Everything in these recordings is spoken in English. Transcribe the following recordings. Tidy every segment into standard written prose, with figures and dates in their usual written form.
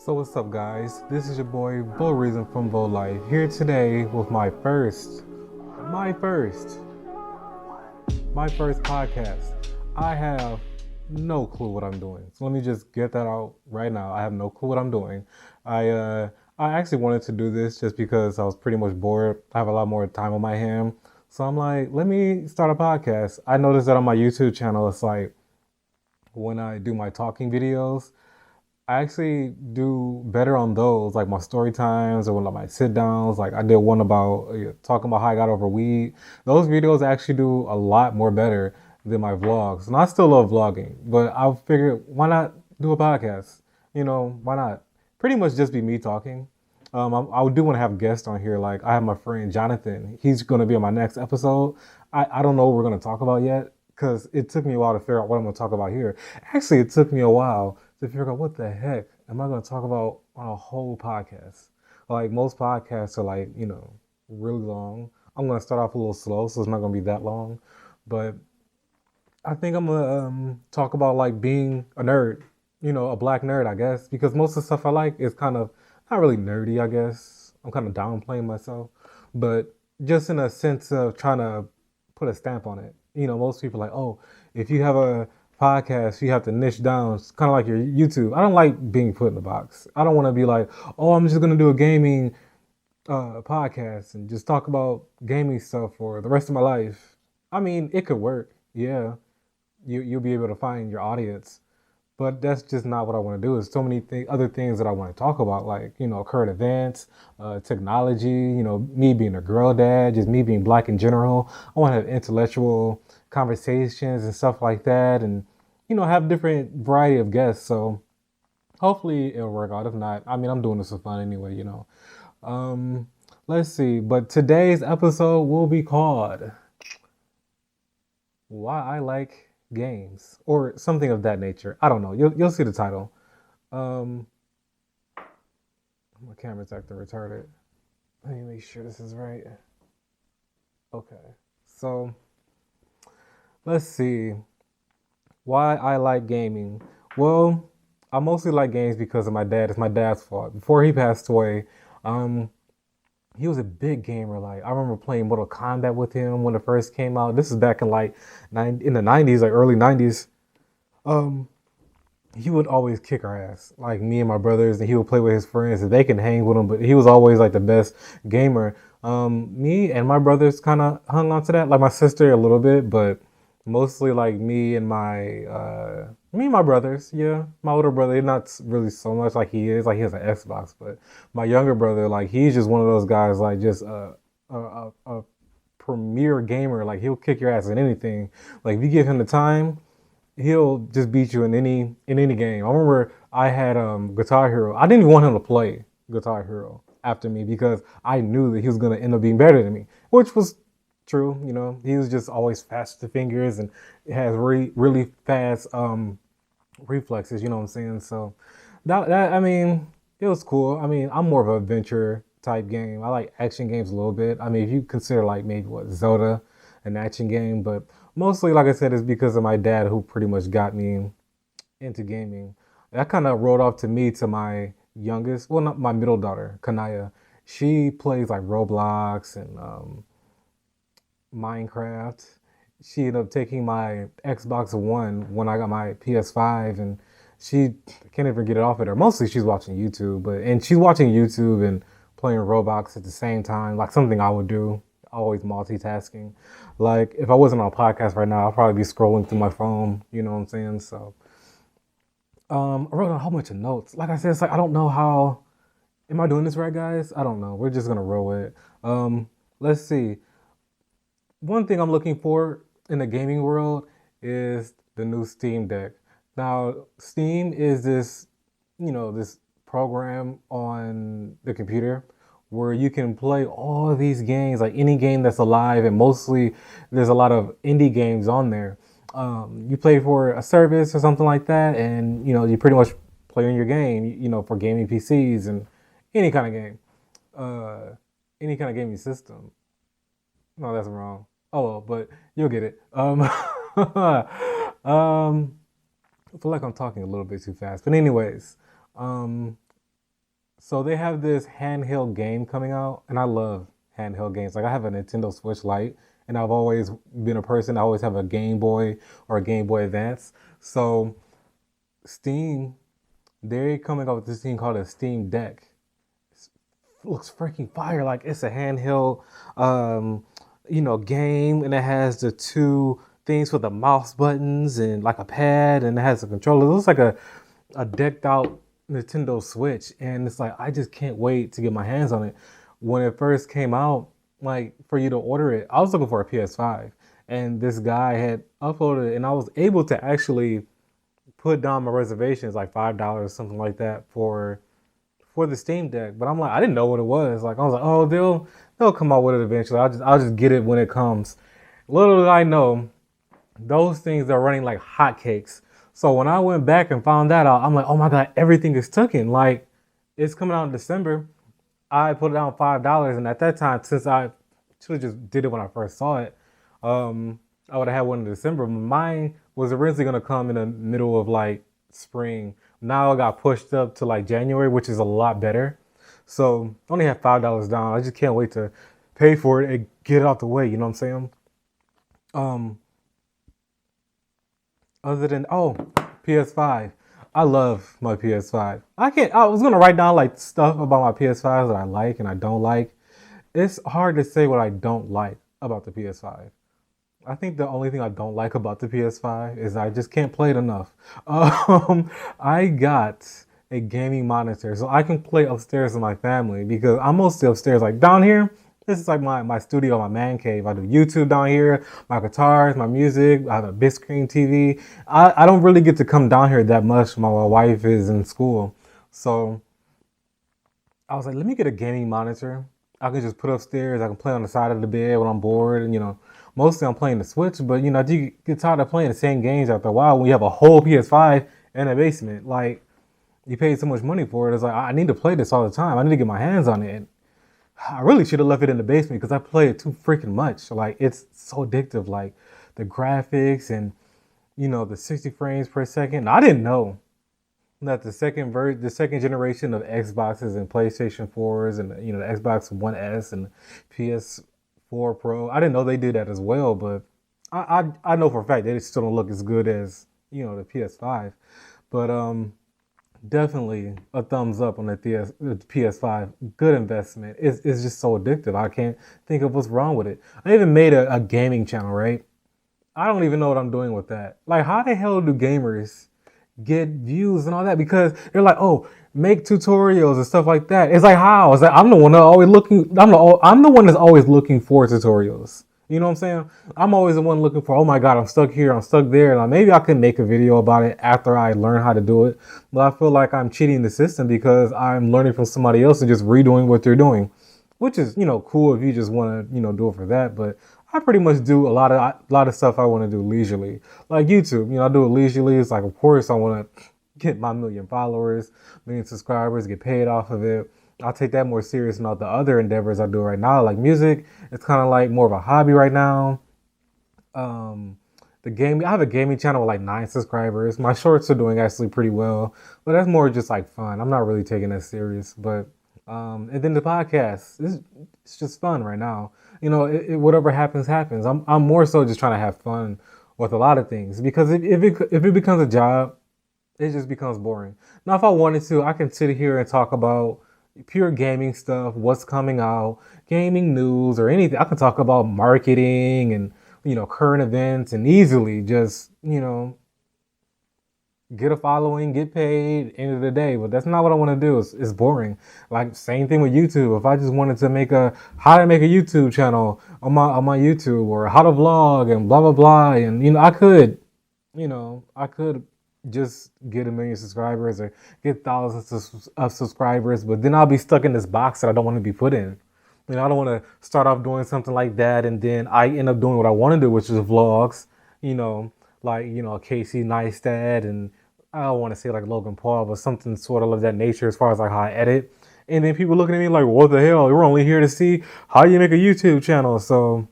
So what's up, guys? This is your boy Bo Reason from Bo Life, here today with my first podcast. I have no clue what I'm doing. So let me just get that out right now. I have no clue what I'm doing. I uh I actually wanted to do this just because I was pretty much bored. I have a lot more time on my hand. So I'm like, let me start a podcast. I noticed that on my YouTube channel, it's like when I do my talking videos, I actually do better on those, like my story times or one of my sit downs. Like I did one about talking about how I got over weed. Those videos actually do a lot more better than my vlogs. And I still love vlogging, but I figured why not do a podcast? Why not? Pretty much just be me talking. I do want to have guests on here. Like I have my friend Jonathan. He's going to be on my next episode. I don't know what we're going to talk about yet because it took me a while to figure out what I'm going to talk about here. Actually, it took me a while to figure out what the heck am I going to talk about on a whole podcast. Like most podcasts are like, really long. I'm going to start off a little slow, so it's not going to be that long. But I think I'm going to talk about like being a nerd, a black nerd, I guess, because most of the stuff I like is kind of not really nerdy, I guess. I'm kind of downplaying myself, but just in a sense of trying to put a stamp on it. Most people are like, oh, if you have a podcast, you have to niche down. It's kind of like your YouTube. I don't like being put in the box. I don't want to be like, oh, I'm just going to do a gaming podcast and just talk about gaming stuff for the rest of my life. I mean, it could work. Yeah, you'll be able to find your audience, but that's just not what I want to do. There's so many other things that I want to talk about, like current events, technology. Me being a girl dad, just me being black in general. I want to have intellectual conversations and stuff like that, and have different variety of guests. So hopefully it'll work out. If not, I mean, I'm doing this for fun anyway. Um, let's see. But today's episode will be called "Why I Like Games" or something of that nature. I don't know. You'll see the title. Um, my camera's acting retarded. Let me make sure this is right. Okay. So let's see. Why I like gaming. Well, I mostly like games because of my dad. It's my dad's fault. Before he passed away, um, he was a big gamer. Like I remember playing Mortal Kombat with him when it first came out. This is back in like in the '90s, like early '90s. Um, he would always kick our ass, like me and my brothers, and he would play with his friends, and they can hang with him. But he was always like the best gamer. Me and my brothers kind of hung on to that, like my sister a little bit, but mostly like me and my brothers. Yeah, my older brother, not really so much like he is, like he has an Xbox, but my younger brother, like he's just one of those guys, like just a premier gamer. Like he'll kick your ass in anything. Like if you give him the time, he'll just beat you in any game. I remember I had Guitar Hero. I didn't even want him to play Guitar Hero after me because I knew that he was gonna end up being better than me, which was true. He was just always fast with the fingers and has really fast reflexes. You know what I'm saying? So that I mean, it was cool. I mean, I'm more of an adventure type game. I like action games a little bit. I mean, if you consider like maybe what Zelda an action game, but mostly, like I said, is because of my dad who pretty much got me into gaming. That kind of rolled off to me to my youngest, well, not my middle daughter, Kanaya. She plays like Roblox and Minecraft. She ended up taking my Xbox One when I got my PS5, and she can't even get it off of her. Mostly, she's watching YouTube, and she's watching YouTube and playing Roblox at the same time, like something I would do. Always multitasking. Like if I wasn't on a podcast right now, I'd probably be scrolling through my phone. You know what I'm saying? So, I wrote a whole bunch of notes. Like I said, it's like I don't know how. Am I doing this right, guys? I don't know. We're just gonna roll it. Let's see. One thing I'm looking for in the gaming world is the new Steam Deck. Now, Steam is this program on the computer where you can play all of these games, like any game that's alive, and mostly there's a lot of indie games on there. You play for a service or something like that, and you pretty much play on your game, for gaming PCs and any kind of game, uh, any kind of gaming system. No, that's wrong. Oh well, but you'll get it. I feel like I'm talking a little bit too fast. But anyways, um, So they have this handheld game coming out, and I love handheld games. Like I have a Nintendo Switch Lite, and I've always been a person. I always have a Game Boy or a Game Boy Advance. So Steam, they're coming up with this thing called a Steam Deck. Looks freaking fire. Like it's a handheld, um, game, and it has the two things for the mouse buttons and like a pad, and it has a controller. It looks like a decked out Nintendo Switch, and it's like I just can't wait to get my hands on it. When it first came out, like for you to order it, I was looking for a PS5, and this guy had uploaded it, and I was able to actually put down my reservations like $5, something like that, for the Steam Deck. But I'm like, I didn't know what it was. Like I was like, oh, they'll come out with it eventually. I'll just get it when it comes. Little did I know, those things are running like hotcakes. So when I went back and found that out, I'm like, oh my god, everything is taken. Like it's coming out in December. I put it down $5, and at that time, since I should have just did it when I first saw it, I would have had one in December. Mine was originally gonna come in the middle of like spring. Now it got pushed up to like January, which is a lot better. So I only have $5 down. I just can't wait to pay for it and get it out the way. You know what I'm saying? Um, Other than PS5, I love my PS5. I can't. I was gonna write down like stuff about my PS5 that I like and I don't like. It's hard to say what I don't like about the PS5. I think the only thing I don't like about the PS5 is I just can't play it enough. I got a gaming monitor so I can play upstairs with my family because I'm mostly upstairs. Like down here, this is like my studio, my man cave. I do YouTube down here, my guitars, my music. I have a big screen TV. I don't really get to come down here that much. My wife is in school. So I was like, let me get a gaming monitor. I can just put upstairs. I can play on the side of the bed when I'm bored. And, mostly I'm playing the Switch. But, you get tired of playing the same games after a while when you have a whole PS5 in a basement. Like, you paid so much money for it. It's like, I need to play this all the time. I need to get my hands on it. I really should have left it in the basement because I play it too freaking much. Like, it's so addictive. Like, the graphics and, the 60 frames per second. I didn't know that the second generation of Xboxes and PlayStation 4s and the Xbox One S and PS4 Pro. I didn't know they did that as well, but I know for a fact they still don't look as good as the PS5. But definitely a thumbs up on the PS5. Good investment. It's just so addictive. I can't think of what's wrong with it. I even made a gaming channel, right? I don't even know what I'm doing with that. Like, how the hell do gamers get views and all that? Because they're like, oh, make tutorials and stuff like that. It's like, how? It's like I'm the one that always looking. I'm the one that's always looking for tutorials. You know what I'm saying? I'm always the one looking for. Oh my god, I'm stuck here. I'm stuck there. Like maybe I can make a video about it after I learn how to do it. But I feel like I'm cheating the system because I'm learning from somebody else and just redoing what they're doing, which is cool if you just want to do it for that. But I pretty much do a lot of stuff I want to do leisurely, like YouTube. I do it leisurely. It's like, of course, I want to get my million followers, million subscribers, get paid off of it. I'll take that more serious than all the other endeavors I do right now, like music. It's kind of like more of a hobby right now. I have a gaming channel with like 9 subscribers. My shorts are doing actually pretty well, but that's more just like fun. I'm not really taking that serious, but and then the podcast, it's just fun right now. Whatever happens, happens. I'm more so just trying to have fun with a lot of things because if it becomes a job, it just becomes boring. Now, if I wanted to, I can sit here and talk about pure gaming stuff, what's coming out, gaming news, or anything. I can talk about marketing and current events, and easily just get a following, get paid, end of the day. But that's not what I want to do. It's boring. Like same thing with YouTube. If I just wanted to make how to make a YouTube channel on my YouTube, or how to vlog and blah blah blah, and I could just get 1 million subscribers or get thousands of subscribers, but then I'll be stuck in this box that I don't want to be put in. I don't want to start off doing something like that and then I end up doing what I want to do, which is vlogs, like, Casey Neistat, and I don't want to say like Logan Paul, but something sort of that nature as far as like how I edit. And then people looking at me like, what the hell? We're only here to see how you make a YouTube channel. So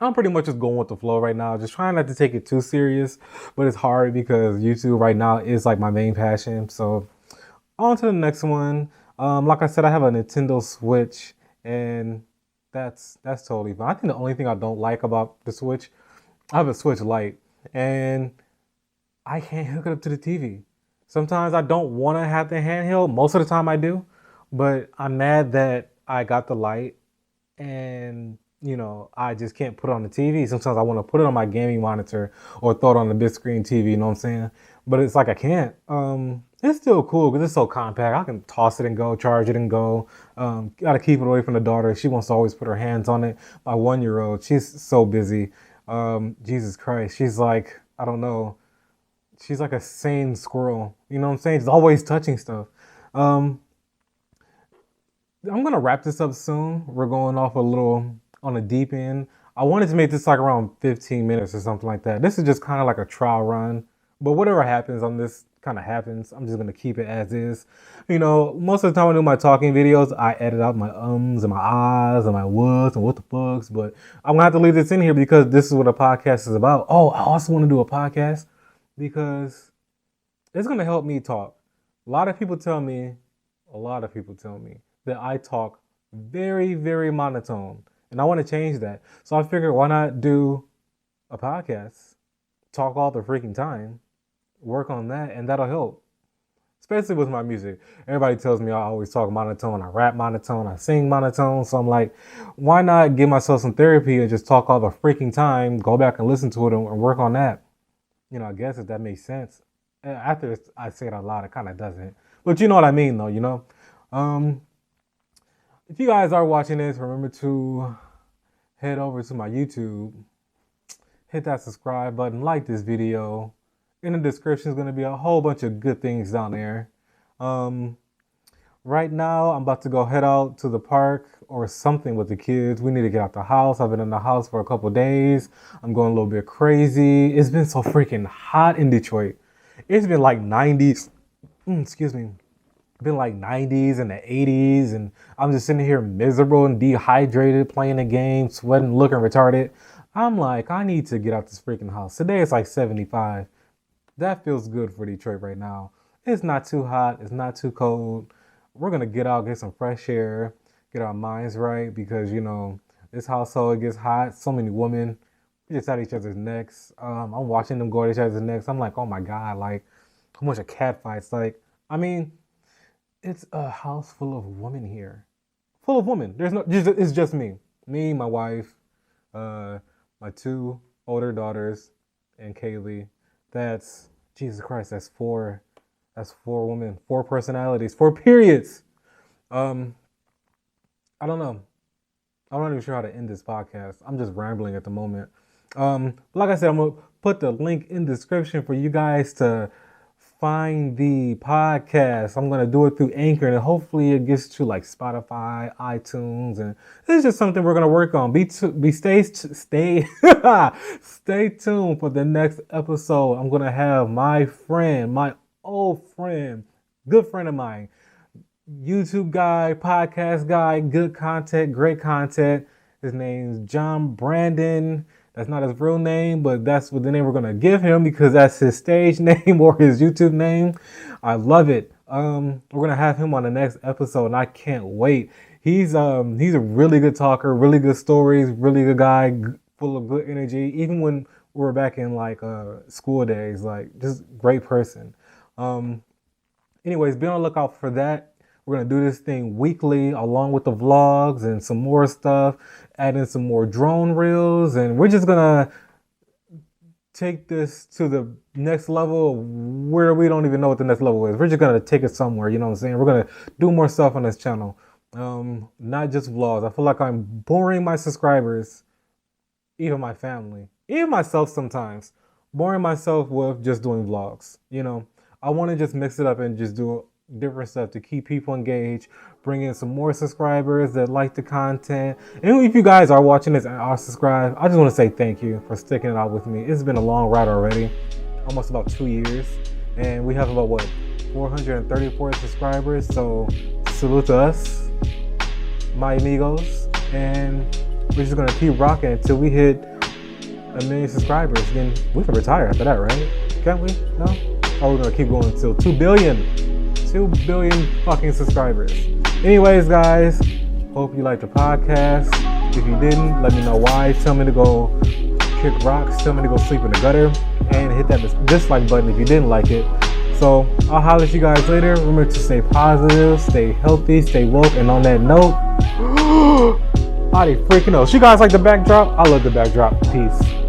I'm pretty much just going with the flow right now, just trying not to take it too serious, but it's hard because YouTube right now is like my main passion. So on to the next one. Like I said, I have a Nintendo Switch, and that's totally fine. I think the only thing I don't like about the Switch, I have a Switch Lite, and I can't hook it up to the TV. Sometimes I don't want to have the handheld. Most of the time I do, but I'm mad that I got the light and I just can't put it on the TV. Sometimes I want to put it on my gaming monitor or throw it on the big screen TV. You know what I'm saying? But it's like I can't. It's still cool because it's so compact. I can toss it and go, charge it and go. Got to keep it away from the daughter. She wants to always put her hands on it. My 1-year-old, she's so busy. Jesus Christ, she's like, I don't know. She's like a sane squirrel. You know what I'm saying? She's always touching stuff. I'm gonna wrap this up soon. We're going off a little on a deep end. I wanted to make this like around 15 minutes or something like that. This is just kind of like a trial run. But whatever happens on this kind of happens. I'm just gonna keep it as is. Most of the time I do my talking videos, I edit out my ums and my ahs and my whats and what the fucks. But I'm gonna have to leave this in here because this is what a podcast is about. Oh, I also want to do a podcast because it's gonna help me talk. A lot of people tell me that I talk very, very monotone. And I want to change that. So I figured, why not do a podcast? Talk all the freaking time. Work on that, and that'll help. Especially with my music. Everybody tells me I always talk monotone. I rap monotone. I sing monotone. So I'm like, why not give myself some therapy and just talk all the freaking time, go back and listen to it and work on that? I guess if that makes sense. After I say it out loud, it kind of doesn't. But you know what I mean, though, If you guys are watching this, remember to head over to my YouTube, hit that subscribe button, like this video. In the description is going to be a whole bunch of good things down there. Right now, I'm about to go head out to the park or something with the kids. We need to get out the house. I've been in the house for a couple days. I'm going a little bit crazy. It's been so freaking hot in Detroit. It's been like 90s. Excuse me. Been like 90s and the 80s, and I'm just sitting here miserable and dehydrated, playing the game, sweating, looking retarded. I'm like, I need to get out this freaking house. Today it's like 75. That feels good for Detroit right now. It's not too hot. It's not too cold. We're going to get out, get some fresh air, get our minds right because, this household gets hot. So many women just at each other's necks. I'm watching them go at each other's necks. I'm like, oh my God, like a bunch of cat fights. It's a house full of women here. Full of women. It's just me. Me, my wife, my 2 older daughters, and Kaylee. That's, Jesus Christ, that's 4 women, 4 personalities, 4 periods. I don't know. I'm not even sure how to end this podcast. I'm just rambling at the moment. Like I said, I'm going to put the link in the description for you guys to find the podcast. I'm going to do it through Anchor, and hopefully it gets to like Spotify, iTunes, and this is just something we're going to work on. Stay tuned for the next episode. I'm going to have my old friend, good friend of mine, YouTube guy, podcast guy, good content, great content. His name's John Brandon. That's not his real name, but that's what the name we're going to give him because that's his stage name or his YouTube name. I love it. We're going to have him on the next episode, and I can't wait. He's a really good talker, really good stories, really good guy, full of good energy. Even when we were back in school days, just great person. Anyways, be on the lookout for that. We're going to do this thing weekly along with the vlogs and some more stuff, add in some more drone reels, and we're just going to take this to the next level where we don't even know what the next level is. We're just going to take it somewhere, you know what I'm saying? We're going to do more stuff on this channel, not just vlogs. I feel like I'm boring my subscribers, even my family, even myself sometimes, boring myself with just doing vlogs. I want to just mix it up and just do different stuff to keep people engaged, bring in some more subscribers that like the content. And if you guys are watching this and are subscribed, I just want to say thank you for sticking it out with me. It's been a long ride already, almost about 2 years, and we have about 434 subscribers. So salute to us, my amigos, and we're just gonna keep rocking until we hit 1 million subscribers. Then we can retire after that, right? Can't we? No? Or we're gonna keep going until 2 billion 2 billion fucking subscribers. Anyways, guys, hope you liked the podcast. If you didn't, let me know why. Tell me to go kick rocks. Tell me to go sleep in the gutter. And hit that dislike button if you didn't like it. So I'll holler at you guys later. Remember to stay positive, stay healthy, stay woke. And on that note, I freaking know. You guys like the backdrop? I love the backdrop. Peace.